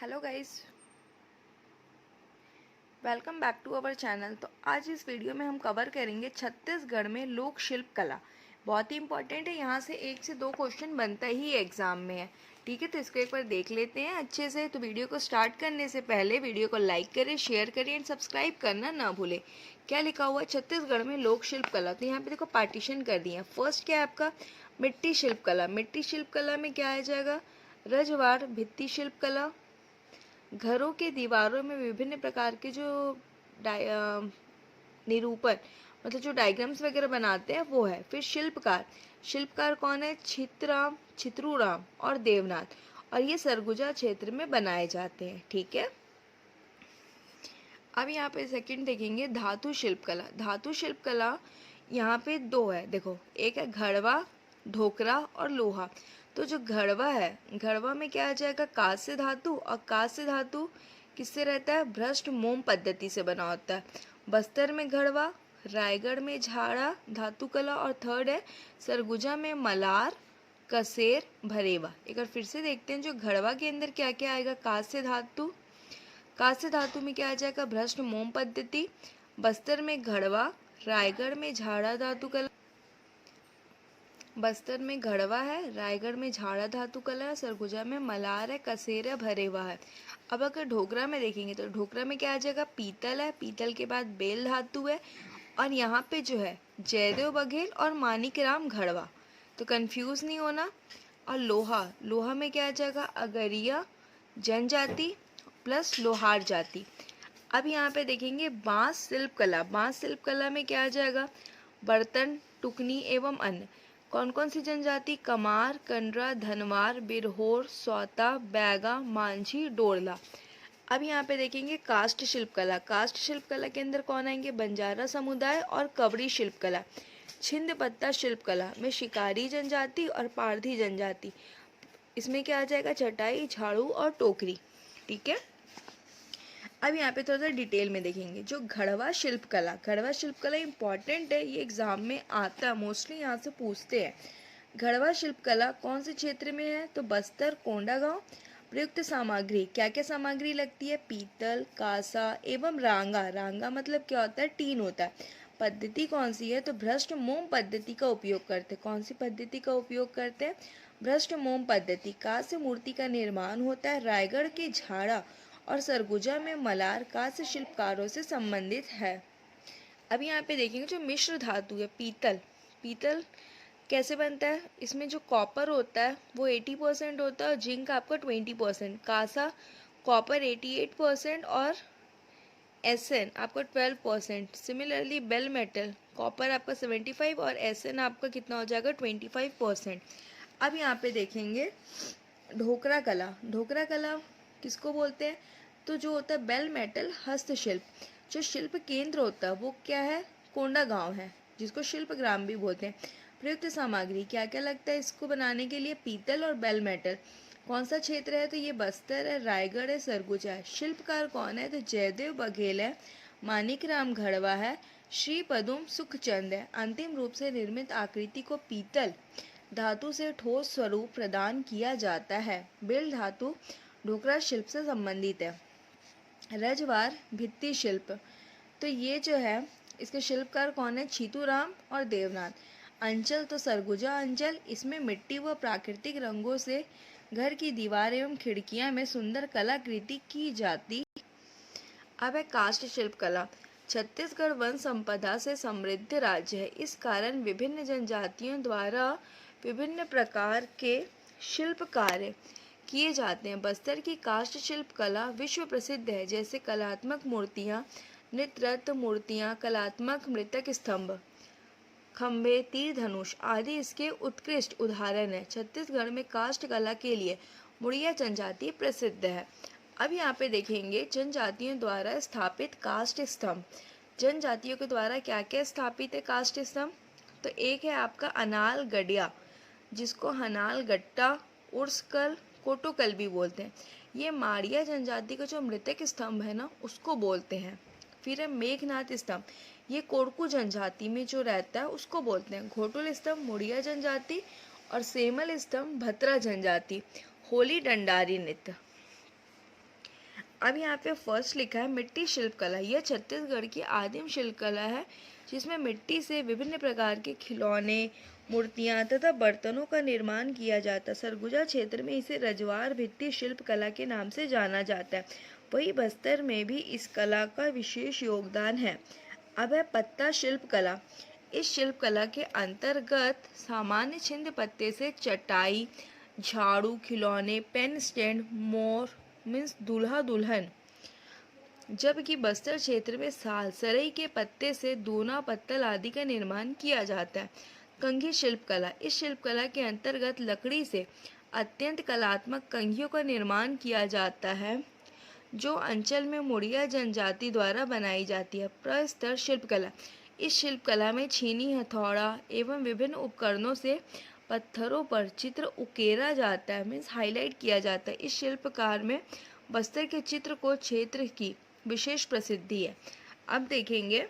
Hello guys, welcome back to our channel. तो आज इस वीडियो में हम कवर करेंगे छत्तीसगढ़ में लोक शिल्प कला। बहुत ही इंपॉर्टेंट है, यहाँ से 1 से 2 क्वेश्चन बनता ही एग्जाम में है। ठीक है, तो इसको एक बार देख लेते हैं अच्छे से। तो वीडियो को स्टार्ट करने से पहले वीडियो को लाइक करें, शेयर करें एंड सब्सक्राइब करना ना भूलें। क्या लिखा हुआ है छत्तीसगढ़ में लोक शिल्प कला? तो यहाँ पे देखो पार्टीशन कर दिया। फर्स्ट क्या है आपका? मिट्टी शिल्प कला। मिट्टी शिल्प कला में क्या आ जाएगा? रजवाड़ भित्ति शिल्प कला। घरों के दीवारों में विभिन्न प्रकार के जो निरूपण मतलब जो डायग्राम्स वगैरह बनाते हैं वो है। फिर शिल्पकार। शिल्पकार कौन है? चित्राम, चित्रूराम और देवनाथ, और ये सरगुजा क्षेत्र में बनाए जाते हैं। ठीक है, अब यहाँ पे सेकंड देखेंगे धातु शिल्पकला। धातु शिल्पकला यहाँ पे 2 है, देखो एक है घड़वा, ढोकरा और लोहा। तो जो घड़वा है, घड़वा में क्या आ जाएगा? कांस्य धातु, और कांस्य धातु किससे रहता है? भ्रष्ट मोम पद्धति से बना होता है। बस्तर में घड़वा, रायगढ़ में झाड़ा धातु कला, और थर्ड है सरगुजा में मलार, कसेर, भरेवा। एक बार फिर से देखते हैं, जो घड़वा के अंदर क्या क्या आएगा? कांस्य धातु, कांस्य धातु में क्या आ जाएगा? भ्रष्ट मोम पद्धति। बस्तर में घड़वा, रायगढ़ में झाड़ा धातु कला, बस्तर में घड़वा है, रायगढ़ में झाड़ा धातु कला, सरगुजा में मलार है, कसेर है, भरेवा है। अब अगर ढोकरा में देखेंगे तो ढोकरा में क्या आ जाएगा? पीतल है, पीतल के बाद बेल धातु है, और यहाँ पे जो है जयदेव बघेल और मानिकराम घड़वा, तो कंफ्यूज नहीं होना। और लोहा, लोहा में क्या आ जाएगा? अगरिया जनजाति प्लस लोहार जाति। अब यहाँ पे देखेंगे बांस शिल्प कला। बांस शिल्प कला में क्या आ जाएगा? बर्तन, टुकनी एवं अन्य। कौन कौन सी जनजाति? कमार, कंडरा, धनवार, बिरहोर, सौता, बैगा, मांझी, डोरला। अब यहाँ पे देखेंगे काष्ठ शिल्प कला। काष्ठ शिल्प कला के अंदर कौन आएंगे? बंजारा समुदाय और कवरी शिल्प कला। छिंद पत्ता शिल्प कला में शिकारी जनजाति और पारधी जनजाति। इसमें क्या आ जाएगा? चटाई, झाड़ू और टोकरी। ठीक है, अब यहाँ पे थोड़ा सा डिटेल में देखेंगे। जो घड़वा शिल्प कला, घड़वा शिल्प कला इंपॉर्टेंट है, ये एग्जाम में आता है, मोस्टली यहाँ से पूछते हैं। घड़वा शिल्प कला कौन से क्षेत्र में है? तो बस्तर, कोंडागांव। प्रयुक्त सामग्री, क्या क्या सामग्री लगती है? पीतल, कांसा एवं रांगा। रांगा मतलब क्या होता है? टीन होता है। पद्धति कौन सी है? तो भ्रष्ट मोम पद्धति का उपयोग करते हैं। कौन सी पद्धति का उपयोग करते हैं? भ्रष्ट मोम पद्धति। कांस्य मूर्ति का निर्माण होता है। रायगढ़ के झाड़ा और सरगुजा में मलार कांस्य शिल्पकारों से संबंधित है। अब यहाँ पे देखेंगे जो मिश्र धातु है, पीतल। पीतल कैसे बनता है? इसमें जो कॉपर होता है वो 80% होता है और जिंक आपका 20%। कांसा, कॉपर 88% और एसएन आपका 12%। सिमिलरली बेल मेटल, कॉपर आपका 75 और एसएन आपका कितना हो जाएगा? 25%। अब यहाँ पे देखेंगे ढोकरा कला। ढोकरा कला किसको बोलते हैं? तो जो होता है बेल मेटल हस्तशिल्प, जो शिल्प केंद्र होता है वो क्या है? कोंडागांव है, जिसको शिल्प ग्राम भी बोलते हैं। प्रयुक्त सामग्री, क्या क्या लगता है इसको बनाने के लिए? पीतल और बेल मेटल। कौन सा क्षेत्र है? तो ये बस्तर है, रायगढ़ है, सरगुजा है। शिल्पकार कौन है? तो जयदेव बघेल है, मानिकराम घड़वा है, श्री पदुम सुखचंद है। अंतिम रूप से निर्मित आकृति को पीतल धातु से ठोस स्वरूप प्रदान किया जाता है। बेल धातु ढोकरा शिल्प से संबंधित है। रजवार भित्ति शिल्प, तो ये जो है इसके शिल्पकार कौन है? छीतूराम और देवनाथ। अंचल तो सरगुजा अंचल, इसमें मिट्टी व प्राकृतिक रंगों से घर की दीवार एवं खिड़कियां में सुंदर कलाकृति की जाती। अब है काष्ठ शिल्प कला। छत्तीसगढ़ वन संपदा से समृद्ध राज्य है, इस कारण विभिन्न जनजातियों द्वारा विभिन्न प्रकार के शिल्प कार्य किए जाते हैं। बस्तर की काष्ठ शिल्प कला विश्व प्रसिद्ध है, जैसे कलात्मक मूर्तियाँ, नृत्य मूर्तियाँ, कलात्मक मृतक स्तंभ, खम्भे, तीर धनुष आदि इसके उत्कृष्ट उदाहरण है। छत्तीसगढ़ में काष्ठ कला के लिए मुड़िया जनजाति प्रसिद्ध है। अब यहाँ पे देखेंगे जनजातियों द्वारा स्थापित काष्ठ स्तंभ। जनजातियों के द्वारा क्या क्या स्थापित है काष्ठ स्तंभ? तो एक है आपका अनाल गडिया, जिसको हनाल गट्टा, उर्सकल, कोटोकल भी बोलते हैं। ये माड़िया जनजाति का जो मृतक स्तंभ है ना, उसको बोलते हैं। फिर है मेघनाथ स्तंभ, ये कोड़कू जनजाति में जो रहता है उसको बोलते हैं। घोटुल स्तंभ मुड़िया जनजाति, और सेमल स्तंभ भत्रा जनजाति। होली डंडारी नृत्य, अब यहाँ पे फर्स्ट लिखा है मिट्टी शिल्प कला। यह छत्तीसगढ़ की आदिम शिल्प कला है जिसमें मिट्टी से विभिन्न प्रकार के खिलौने, मूर्तियाँ तथा बर्तनों का निर्माण किया जाता है। सरगुजा क्षेत्र में इसे रजवाड़ भित्ति शिल्प कला के नाम से जाना जाता है। वही बस्तर में भी इस कला का विशेष योगदान है। अब है पत्ता शिल्प कला। इस शिल्प कला के अंतर्गत सामान्य छिंद पत्ते से चटाई, झाड़ू, खिलौने, पेन स्टैंड, मोर मीन्स दूल्हा दुल्हन, जबकि बस्तर क्षेत्र में साल, सरई के पत्ते से दोना, पत्तल आदि का निर्माण किया जाता है। कंघी शिल्प कला। इस शिल्प कला के अंतर्गत लकड़ी से अत्यंत कलात्मक कंघियों का निर्माण किया जाता है जो अंचल में मुड़िया जनजाति द्वारा बनाई जाती है। प्रस्तर शिल्प कला। इस शिल्प कला में छीनी, हथौड़ा एवं विभिन्न उपकरणों से पत्थरों पर चित्र उकेरा जाता है, मीन्स हाईलाइट किया जाता है। इस शिल्पकार में बस्तर के चित्र को क्षेत्र की विशेष प्रसिद्धि है। अब देखेंगे